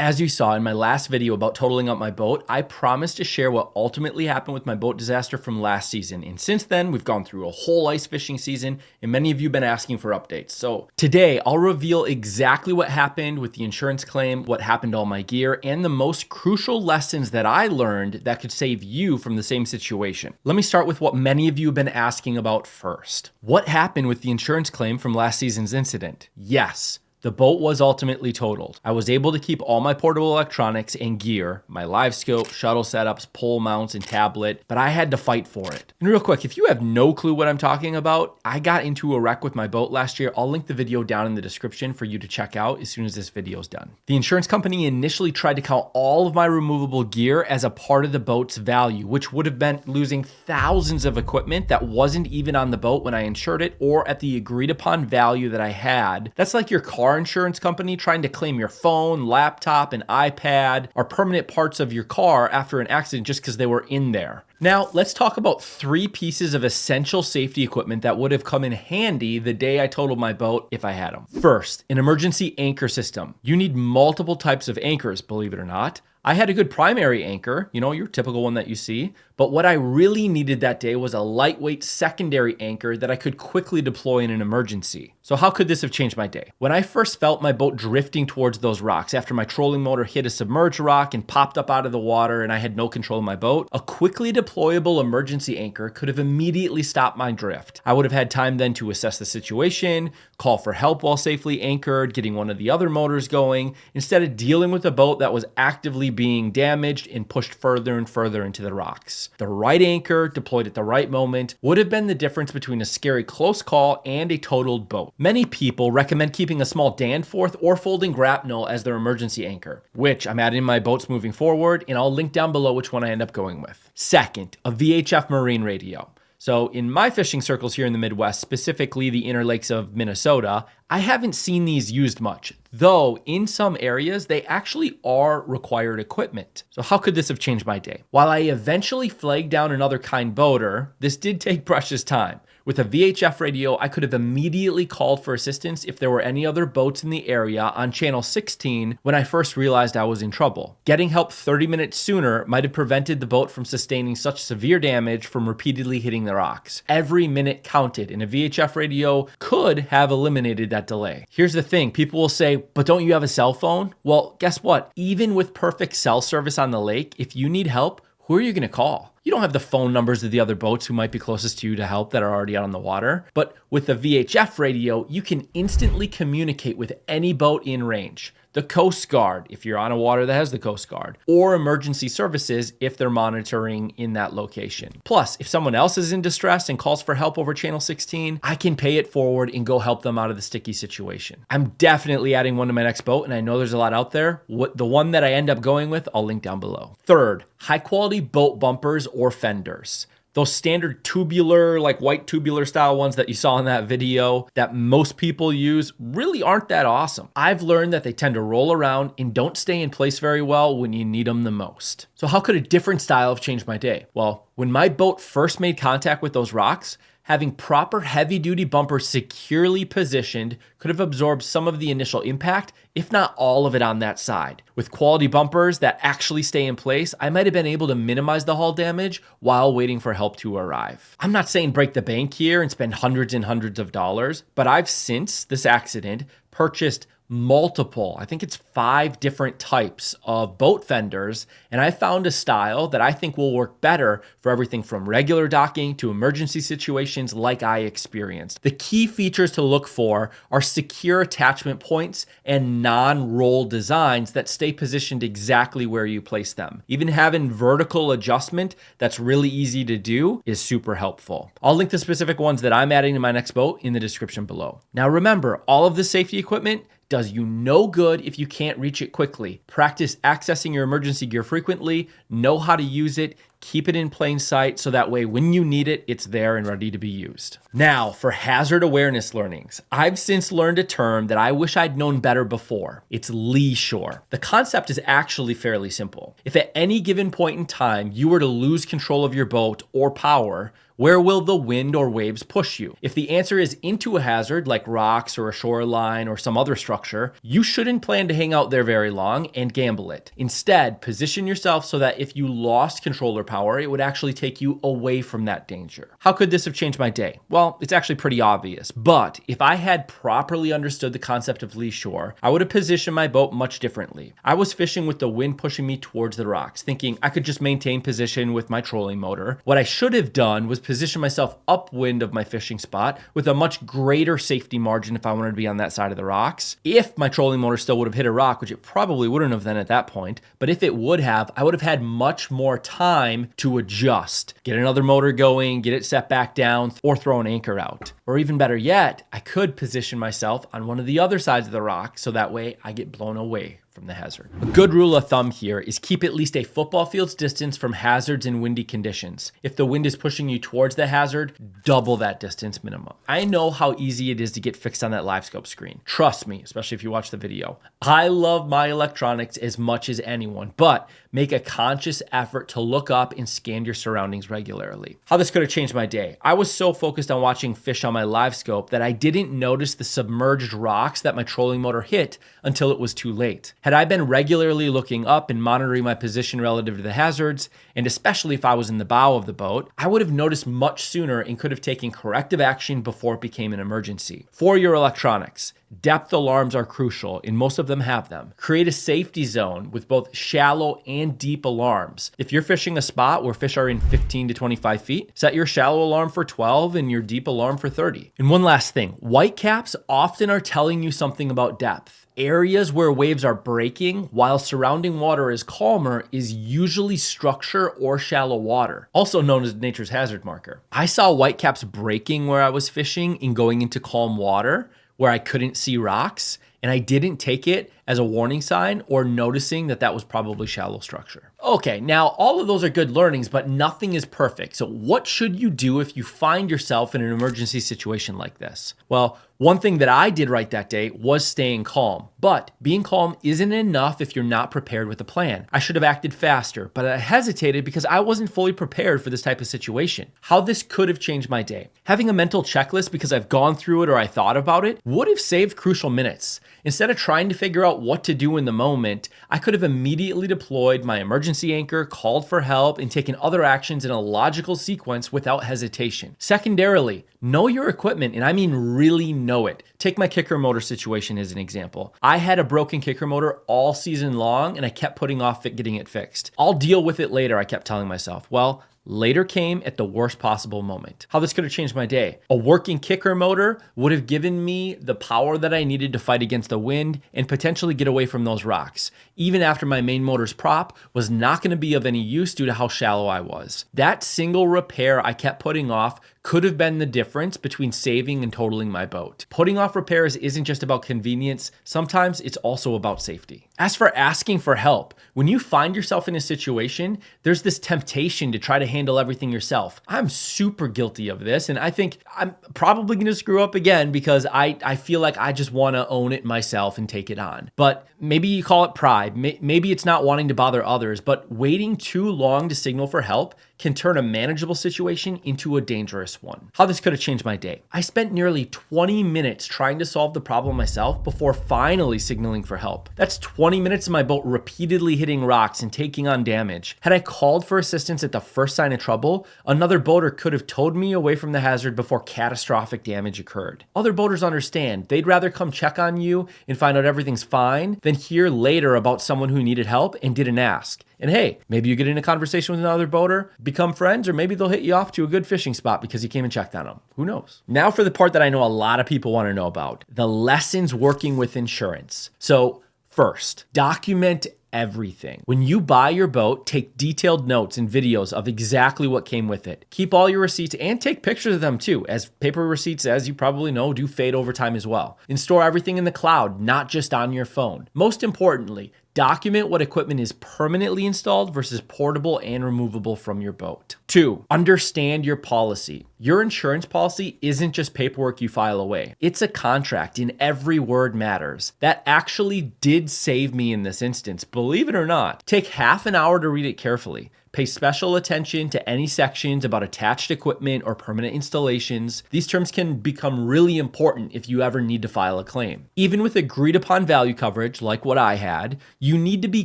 As you saw in my last video about totaling up my boat, I promised to share what ultimately happened with my boat disaster from last season. And since then, we've gone through a whole ice fishing season, and many of you have been asking for updates. So today, I'll reveal exactly what happened with the insurance claim, what happened to all my gear, and the most crucial lessons that I learned that could save you from the same situation. Let me start with what many of you have been asking about first. What happened with the insurance claim from last season's incident? Yes. The boat was ultimately totaled. I was able to keep all my portable electronics and gear, my live scope, shuttle setups, pole mounts, and tablet, but I had to fight for it. And real quick, if you have no clue what I'm talking about, I got into a wreck with my boat last year. I'll link the video down in the description for you to check out as soon as this video is done. The insurance company initially tried to count all of my removable gear as a part of the boat's value, which would have meant losing thousands of equipment that wasn't even on the boat when I insured it or at the agreed upon value that I had. That's like your car insurance company trying to claim your phone, laptop, and iPad or permanent parts of your car after an accident just because they were in there. Now, let's talk about 3 pieces of essential safety equipment that would have come in handy the day I totaled my boat if I had them. First, an emergency anchor system. You need multiple types of anchors, believe it or not. I had a good primary anchor, your typical one that you see, but what I really needed that day was a lightweight secondary anchor that I could quickly deploy in an emergency. So how could this have changed my day? When I first felt my boat drifting towards those rocks after my trolling motor hit a submerged rock and popped up out of the water and I had no control of my boat, a quickly deployable emergency anchor could have immediately stopped my drift. I would have had time then to assess the situation, call for help while safely anchored, getting one of the other motors going, instead of dealing with a boat that was actively being damaged and pushed further and further into the rocks. The right anchor, deployed at the right moment, would have been the difference between a scary close call and a totaled boat. Many people recommend keeping a small Danforth or folding grapnel as their emergency anchor, which I'm adding in my boats moving forward, and I'll link down below which one I end up going with. Second, a VHF marine radio. So in my fishing circles here in the Midwest, specifically the inner lakes of Minnesota, I haven't seen these used much, though in some areas they actually are required equipment. So how could this have changed my day? While I eventually flagged down another kind boater, this did take precious time. With a VHF radio, I could have immediately called for assistance if there were any other boats in the area on channel 16 when I first realized I was in trouble. Getting help 30 minutes sooner might have prevented the boat from sustaining such severe damage from repeatedly hitting the rocks. Every minute counted, and a VHF radio could have eliminated that delay. Here's the thing, people will say, but don't you have a cell phone? Well, guess what? Even with perfect cell service on the lake, if you need help, who are you going to call? You don't have the phone numbers of the other boats who might be closest to you to help that are already out on the water. But with the VHF radio, you can instantly communicate with any boat in range. The Coast Guard, if you're on a water that has the Coast Guard, or emergency services if they're monitoring in that location. Plus, if someone else is in distress and calls for help over channel 16, I can pay it forward and go help them out of the sticky situation. I'm definitely adding one to my next boat, and I know there's a lot out there. The one that I end up going with, I'll link down below. Third, high quality boat bumpers or fenders. Those standard tubular, like white tubular style ones that you saw in that video that most people use really aren't that awesome. I've learned that they tend to roll around and don't stay in place very well when you need them the most. So how could a different style have changed my day? Well, when my boat first made contact with those rocks, having proper heavy-duty bumpers securely positioned could have absorbed some of the initial impact, if not all of it on that side. With quality bumpers that actually stay in place, I might have been able to minimize the hull damage while waiting for help to arrive. I'm not saying break the bank here and spend hundreds and hundreds of dollars, but I've since this accident purchased multiple, I think it's 5 different types of boat fenders, and I found a style that I think will work better for everything from regular docking to emergency situations like I experienced. The key features to look for are secure attachment points and non-roll designs that stay positioned exactly where you place them. Even having vertical adjustment that's really easy to do is super helpful. I'll link the specific ones that I'm adding to my next boat in the description below. Now remember, all of the safety equipment does you no good if you can't reach it quickly. Practice accessing your emergency gear frequently, know how to use it, keep it in plain sight so that way when you need it, it's there and ready to be used. Now, for hazard awareness learnings, I've since learned a term that I wish I'd known better before. It's lee shore. The concept is actually fairly simple. If at any given point in time you were to lose control of your boat or power, Where will the wind or waves push you? If the answer is into a hazard like rocks or a shoreline or some other structure, you shouldn't plan to hang out there very long and gamble it. Instead, position yourself so that if you lost controller power, it would actually take you away from that danger. How could this have changed my day? Well, it's actually pretty obvious, but if I had properly understood the concept of lee shore, I would have positioned my boat much differently. I was fishing with the wind pushing me towards the rocks, thinking I could just maintain position with my trolling motor. What I should have done was position myself upwind of my fishing spot with a much greater safety margin if I wanted to be on that side of the rocks. If my trolling motor still would have hit a rock, which it probably wouldn't have then at that point, but if it would have, I would have had much more time to adjust, get another motor going, get it set back down, or throw an anchor out. Or even better yet, I could position myself on one of the other sides of the rock so that way I get blown away from the hazard. A good rule of thumb here is keep at least a football field's distance from hazards in windy conditions. If the wind is pushing you towards the hazard, double that distance minimum. I know how easy it is to get fixed on that live scope screen. Trust me, especially if you watch the video. I love my electronics as much as anyone, but make a conscious effort to look up and scan your surroundings regularly. How this could have changed my day. I was so focused on watching fish on my live scope that I didn't notice the submerged rocks that my trolling motor hit until it was too late. Had I been regularly looking up and monitoring my position relative to the hazards, and especially if I was in the bow of the boat, I would have noticed much sooner and could have taken corrective action before it became an emergency. For your electronics, depth alarms are crucial, and most of them have them. Create a safety zone with both shallow and deep alarms. If you're fishing a spot where fish are in 15 to 25 feet, set your shallow alarm for 12 and your deep alarm for 30. And one last thing, whitecaps often are telling you something about depth. Areas where waves are breaking while surrounding water is calmer is usually structure or shallow water, also known as nature's hazard marker. I saw whitecaps breaking where I was fishing and going into calm water where I couldn't see rocks, and I didn't take it as a warning sign or noticing that that was probably shallow structure. Okay, now all of those are good learnings, but nothing is perfect. So what should you do if you find yourself in an emergency situation like this? Well, one thing that I did right that day was staying calm, but being calm isn't enough if you're not prepared with a plan. I should have acted faster, but I hesitated because I wasn't fully prepared for this type of situation. How this could have changed my day. Having a mental checklist because I've gone through it or I thought about it would have saved crucial minutes. Instead of trying to figure out what to do in the moment, I could have immediately deployed my emergency anchor, called for help, and taken other actions in a logical sequence without hesitation. Secondarily, know your equipment, and I mean really know it. Take my kicker motor situation as an example. I had a broken kicker motor all season long, and I kept putting off getting it fixed. I'll deal with it later, I kept telling myself. Well, later came at the worst possible moment. How this could have changed my day. A working kicker motor would have given me the power that I needed to fight against the wind and potentially get away from those rocks, even after my main motor's prop was not going to be of any use due to how shallow I was. That single repair I kept putting off could have been the difference between saving and totaling my boat. Putting off repairs isn't just about convenience, sometimes it's also about safety. As for asking for help, when you find yourself in a situation, there's this temptation to try to handle everything yourself. I'm super guilty of this, and I think I'm probably going to screw up again because I feel like I just want to own it myself and take it on. But maybe you call it pride, maybe it's not wanting to bother others, but waiting too long to signal for help can turn a manageable situation into a dangerous one. How this could have changed my day. I spent nearly 20 minutes trying to solve the problem myself before finally signaling for help. That's 20 minutes of my boat repeatedly hitting rocks and taking on damage. Had I called for assistance at the first sign of trouble, another boater could have towed me away from the hazard before catastrophic damage occurred. Other boaters understand. They'd rather come check on you and find out everything's fine than hear later about someone who needed help and didn't ask. And hey, maybe you get in a conversation with another boater, become friends, or maybe they'll hit you off to a good fishing spot because you came and checked on them. Who knows? Now for the part that I know a lot of people want to know about, the lessons working with insurance. So first, document everything. When you buy your boat, take detailed notes and videos of exactly what came with it. Keep all your receipts and take pictures of them too, as paper receipts, as you probably know, do fade over time as well. And store everything in the cloud, not just on your phone. Most importantly, document what equipment is permanently installed versus portable and removable from your boat. 2, understand your policy. Your insurance policy isn't just paperwork you file away. It's a contract and every word matters. That actually did save me in this instance, believe it or not. Take half an hour to read it carefully. Pay special attention to any sections about attached equipment or permanent installations. These terms can become really important if you ever need to file a claim. Even with agreed upon value coverage, like what I had, you need to be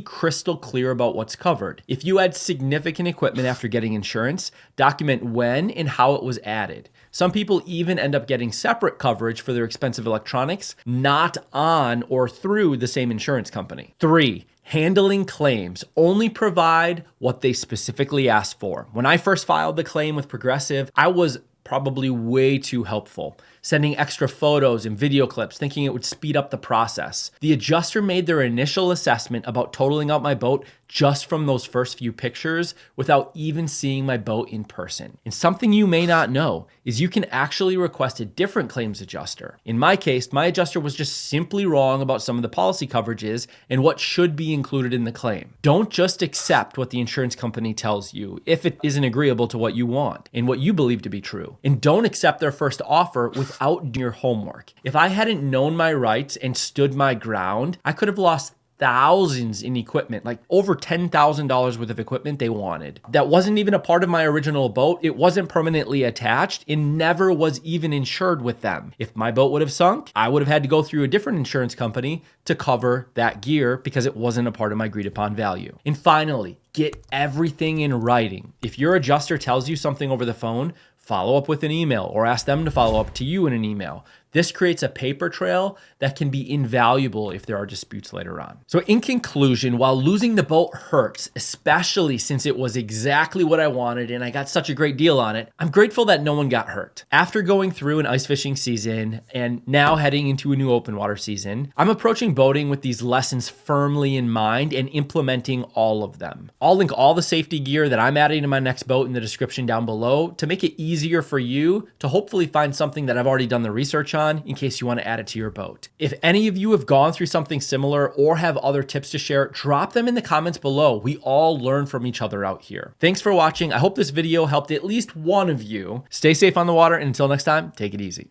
crystal clear about what's covered. If you add significant equipment after getting insurance, document when and how it was added. Some people even end up getting separate coverage for their expensive electronics, not on or through the same insurance company. 3. Handling claims. Only provide what they specifically asked for. When I first filed the claim with Progressive, I was probably way too helpful, sending extra photos and video clips, thinking it would speed up the process. The adjuster made their initial assessment about totaling out my boat just from those first few pictures without even seeing my boat in person. And something you may not know is you can actually request a different claims adjuster. In my case, my adjuster was just simply wrong about some of the policy coverages and what should be included in the claim. Don't just accept what the insurance company tells you if it isn't agreeable to what you want and what you believe to be true. And don't accept their first offer without doing your homework. If I hadn't known my rights and stood my ground, I could have lost thousands in equipment, like over $10,000 worth of equipment they wanted. That wasn't even a part of my original boat. It wasn't permanently attached and never was even insured with them. If my boat would have sunk, I would have had to go through a different insurance company to cover that gear because it wasn't a part of my agreed upon value. And finally, get everything in writing. If your adjuster tells you something over the phone, follow up with an email or ask them to follow up to you in an email. This creates a paper trail that can be invaluable if there are disputes later on. So in conclusion, while losing the boat hurts, especially since it was exactly what I wanted and I got such a great deal on it, I'm grateful that no one got hurt. After going through an ice fishing season and now heading into a new open water season, I'm approaching boating with these lessons firmly in mind and implementing all of them. I'll link all the safety gear that I'm adding to my next boat in the description down below to make it easier for you to hopefully find something that I've already done the research on in case you want to add it to your boat. If any of you have gone through something similar or have other tips to share, drop them in the comments below. We all learn from each other out here. Thanks for watching. I hope this video helped at least one of you. Stay safe on the water, and until next time, take it easy.